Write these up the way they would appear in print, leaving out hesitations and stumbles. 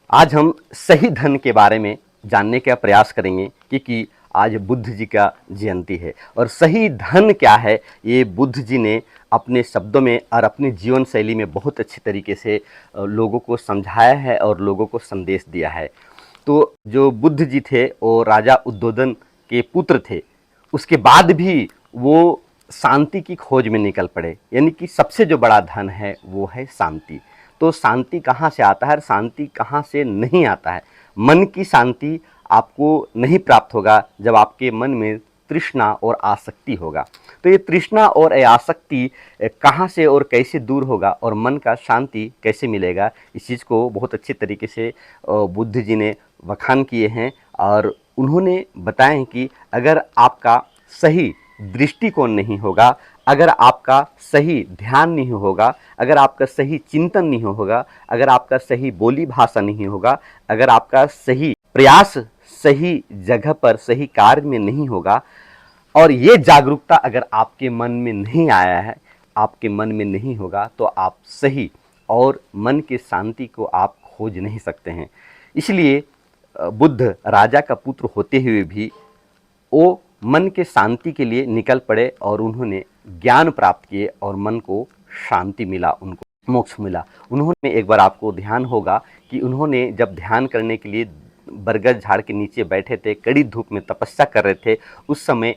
आज हम सही धन के बारे में जानने का प्रयास करेंगे क्योंकि आज बुद्ध जी का जयंती है और सही धन क्या है ये बुद्ध जी ने अपने शब्दों में और अपनी जीवन शैली में बहुत अच्छे तरीके से लोगों को समझाया है और लोगों को संदेश दिया है। तो जो बुद्ध जी थे वो राजा उद्बोधन के पुत्र थे। उसके बाद भी वो शांति की खोज में निकल पड़े, यानी कि सबसे जो बड़ा धन है वो है शांति। तो शांति कहाँ से आता है, शांति कहाँ से नहीं आता है? मन की शांति आपको नहीं प्राप्त होगा जब आपके मन में तृष्णा और आसक्ति होगा। तो ये तृष्णा और आसक्ति कहाँ से और कैसे दूर होगा और मन का शांति कैसे मिलेगा, इस चीज़ को बहुत अच्छे तरीके से बुद्ध जी ने बखान किए हैं और उन्होंने बताया कि अगर आपका सही दृष्टिकोण नहीं होगा, अगर आपका सही ध्यान नहीं होगा, अगर आपका सही चिंतन नहीं होगा, अगर आपका सही बोली भाषा नहीं होगा, अगर आपका सही प्रयास सही जगह पर सही कार्य में नहीं होगा और ये जागरूकता अगर आपके मन में नहीं आया है, आपके मन में नहीं होगा, तो आप सही और मन की शांति को आप खोज नहीं सकते हैं। इसलिए बुद्ध राजा का पुत्र होते हुए भी वो मन के शांति के लिए निकल पड़े और उन्होंने ज्ञान प्राप्त किए और मन को शांति मिला, उनको मोक्ष मिला। उन्होंने एक बार आपको ध्यान होगा कि उन्होंने जब ध्यान करने के लिए बरगद झाड़ के नीचे बैठे थे, कड़ी धूप में तपस्या कर रहे थे, उस समय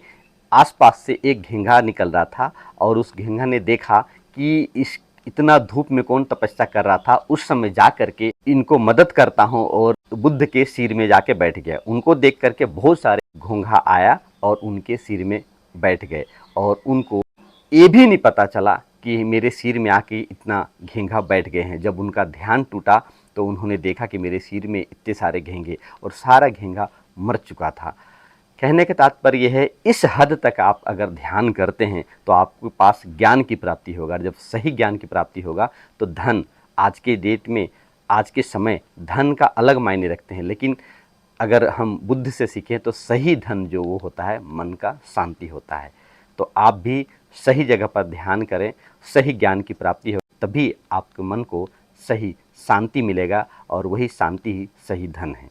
आसपास से एक घेंघा निकल रहा था और उस घेंघा ने देखा कि इस इतना धूप में कौन तपस्या कर रहा था, उस समय जा करके इनको मदद करता हूँ और बुद्ध के सिर में जाके बैठ गया। उनको देख करके बहुत सारे घोंघा आया और उनके सिर में बैठ गए और उनको ये भी नहीं पता चला कि मेरे सिर में आके इतना घेंघा बैठ गए हैं। जब उनका ध्यान टूटा तो उन्होंने देखा कि मेरे सिर में इतने सारे घेंघे और सारा घेंघा मर चुका था। कहने का तात्पर्य है इस हद तक आप अगर ध्यान करते हैं तो आपके पास ज्ञान की प्राप्ति होगा। जब सही ज्ञान की प्राप्ति होगा तो धन आज के डेट में, आज के समय धन का अलग मायने रखते हैं, लेकिन अगर हम बुद्ध से सीखें तो सही धन जो वो होता है मन का शांति होता है। तो आप भी सही जगह पर ध्यान करें, सही ज्ञान की प्राप्ति हो, तभी आपके मन को सही शांति मिलेगा और वही शांति ही सही धन है।